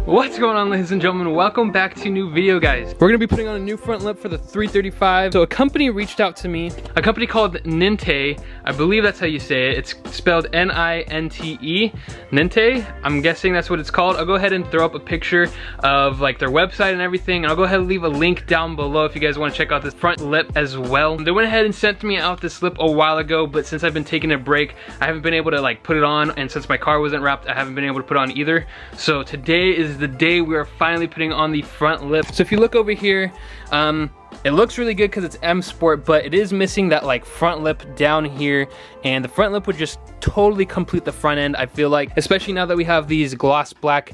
What's going on, ladies and gentlemen? Welcome back to a new video, guys. We're gonna be putting on a new front lip for the 335. So a company reached out to me, a company called Ninte. I believe that's how you say it. It's spelled N-I-N-T-E, Ninte. I'm guessing that's what it's called. I'll go ahead and throw up a picture of like their website and everything, and I'll go ahead and leave a link down below if you guys want to check out this front lip as well. They went ahead and sent me out this lip a while ago, but since I've been taking a break, I haven't been able to like put it on, and since my car wasn't wrapped, I haven't been able to put it on either. So today is the day we are finally putting on the front lip. So if you look over here, it looks really good because it's M Sport, but it is missing that like front lip down here, and the front lip would just totally complete the front end, I feel like, especially now that we have these gloss black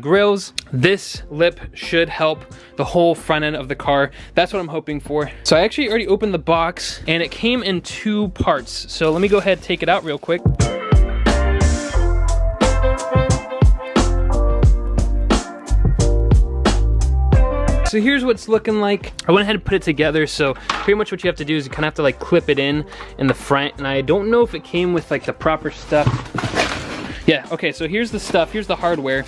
grills. This lip should help the whole front end of the car. That's what I'm hoping for. So I actually already opened the box, and it came in two parts. So let me go ahead and take it out real quick. So here's what it's looking like. I went ahead and put it together. So pretty much what you have to do is you kind of have to like clip it in the front. And I don't know if it came with like the proper stuff. Yeah, okay, so here's the stuff. Here's the hardware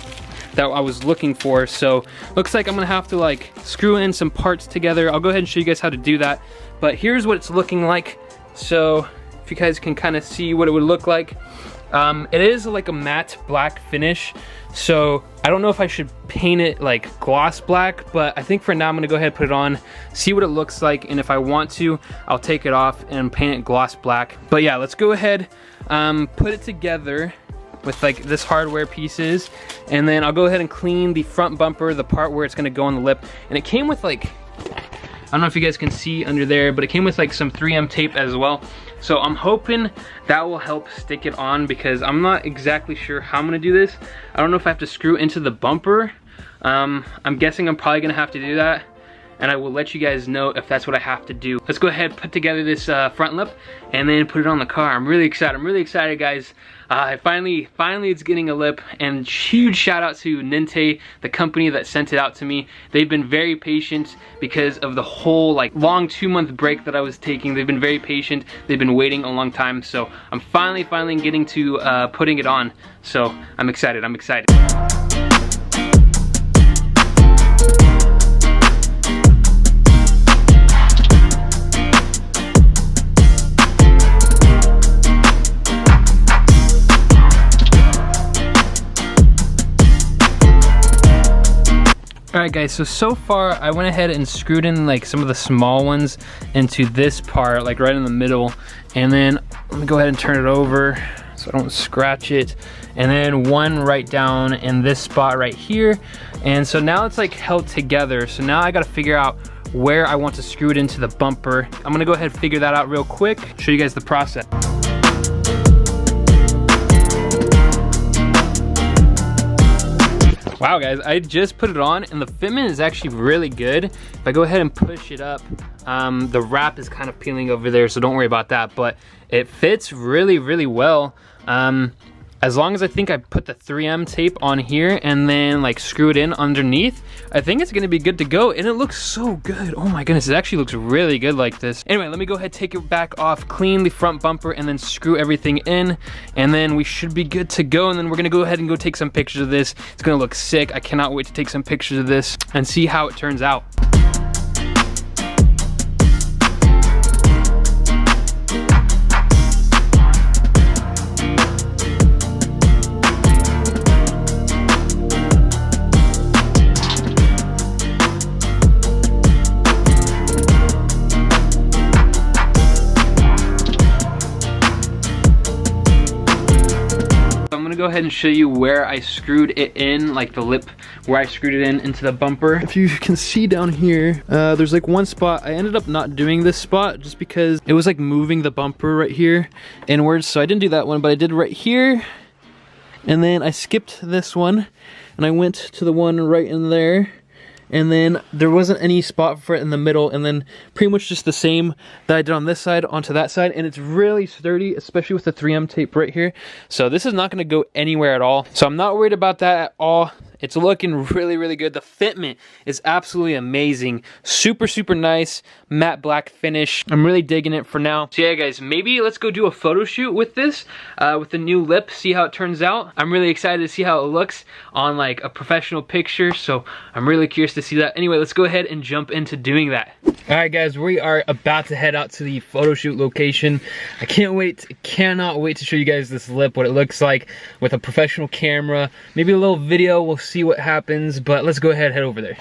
that I was looking for. So looks like I'm gonna have to like screw in some parts together. I'll go ahead and show you guys how to do that. But here's what it's looking like. So if you guys can kind of see what it would look like. It is like a matte black finish, so I don't know if I should paint it like gloss black, but I think for now I'm gonna go ahead and put it on, see what it looks like, and if I want to, I'll take it off and paint it gloss black. But yeah, let's go ahead, put it together with like this hardware pieces, and then I'll go ahead and clean the front bumper, the part where it's gonna go on the lip. And it came with like, I don't know if you guys can see under there, but it came with like some 3M tape as well. So I'm hoping that will help stick it on, because I'm not exactly sure how I'm gonna do this. I don't know if I have to screw into the bumper. I'm guessing I'm probably gonna have to do that, and I will let you guys know if that's what I have to do. Let's go ahead and put together this front lip and then put it on the car. I'm really excited, guys. Finally it's getting a lip, and huge shout out to Ninte, the company that sent it out to me. They've been very patient because of the whole like long 2-month break that I was taking. They've been very patient. They've been waiting a long time. So I'm finally getting to putting it on. So I'm excited. Alright guys, so far I went ahead and screwed in like some of the small ones into this part, like right in the middle, and then let me go ahead and turn it over so I don't scratch it, and then one right down in this spot right here. And so now it's like held together, so now I gotta figure out where I want to screw it into the bumper. I'm gonna go ahead and figure that out real quick, show you guys the process. Wow guys, I just put it on and the fitment is actually really good. If I go ahead and push it up, the wrap is kind of peeling over there, so don't worry about that, but it fits really well. As long as I think I put the 3M tape on here and then like screw it in underneath, I think it's gonna be good to go, and it looks so good. Oh my goodness, it actually looks really good like this. Anyway, let me go ahead, take it back off, clean the front bumper, and then screw everything in, and then we should be good to go. And then we're gonna go ahead and go take some pictures of this. It's gonna look sick. I cannot wait to take some pictures of this and see how it turns out. Go ahead and show you where I screwed it in, like the lip where I screwed it in into the bumper. If you can see down here, there's like one spot. I ended up not doing this spot just because it was like moving the bumper right here inwards, so I didn't do that one, but I did right here, and then I skipped this one and I went to the one right in there, and then there wasn't any spot for it in the middle, and then pretty much just the same that I did on this side onto that side, and it's really sturdy, especially with the 3M tape right here. So this is not going to go anywhere at all, so I'm not worried about that at all. It's looking really, really good. The fitment is absolutely amazing. Super, super nice matte black finish. I'm really digging it for now. So yeah, guys, maybe let's go do a photo shoot with this, with the new lip, see how it turns out. I'm really excited to see how it looks on like a professional picture, so I'm really curious to see that. Anyway, let's go ahead and jump into doing that. All right, guys, we are about to head out to the photo shoot location. I cannot wait to show you guys this lip, what it looks like with a professional camera. Maybe a little video, we'll see what happens, but let's go ahead and head over there.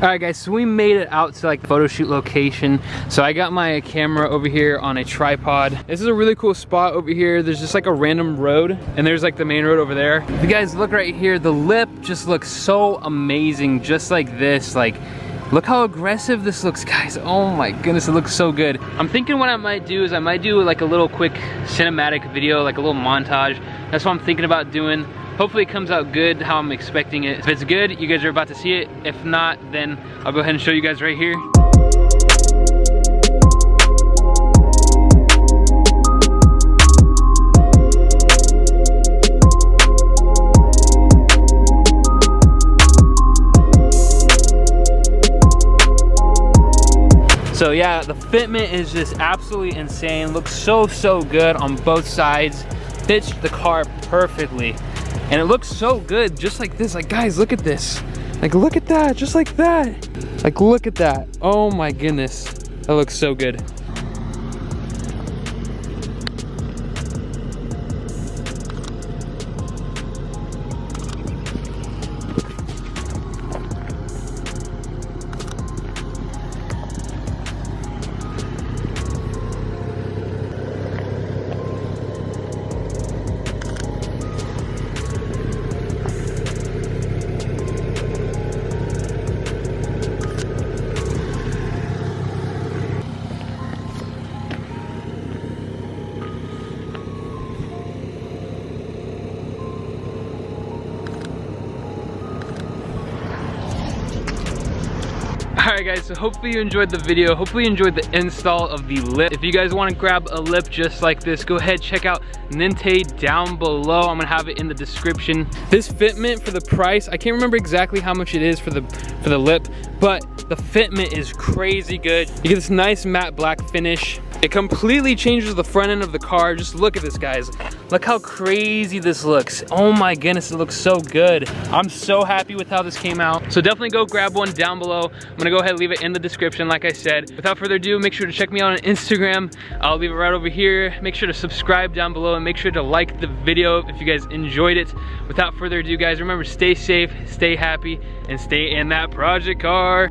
Alright guys, so we made it out to like the photo shoot location. So I got my camera over here on a tripod. This is a really cool spot over here. There's just like a random road, and there's like the main road over there. If you guys look right here, the lip just looks so amazing, just like this. Like, look how aggressive this looks, guys. Oh my goodness, it looks so good. I'm thinking what I might do is I might do like a little quick cinematic video, like a little montage. That's what I'm thinking about doing. Hopefully it comes out good how I'm expecting it. If it's good, you guys are about to see it. If not, then I'll go ahead and show you guys right here. So yeah, the fitment is just absolutely insane. Looks so, so good on both sides. Fits the car perfectly. And it looks so good, just like this. Like, guys, look at this. Like, look at that, just like that. Like, look at that. Oh my goodness, that looks so good. Alright guys, so hopefully you enjoyed the video. Hopefully you enjoyed the install of the lip. If you guys want to grab a lip just like this, go ahead, check out Ninte down below. I'm gonna have it in the description. This fitment for the price, I can't remember exactly how much it is for the lip, but the fitment is crazy good. You get this nice matte black finish. It completely changes the front end of the car. Just look at this, guys. Look how crazy this looks. Oh my goodness, it looks so good. I'm so happy with how this came out. So definitely go grab one down below. I'm gonna go ahead and leave it in the description, like I said. Without further ado, make sure to check me out on Instagram. I'll leave it right over here. Make sure to subscribe down below and make sure to like the video if you guys enjoyed it. Without further ado, guys, remember, stay safe, stay happy, and stay in that project car.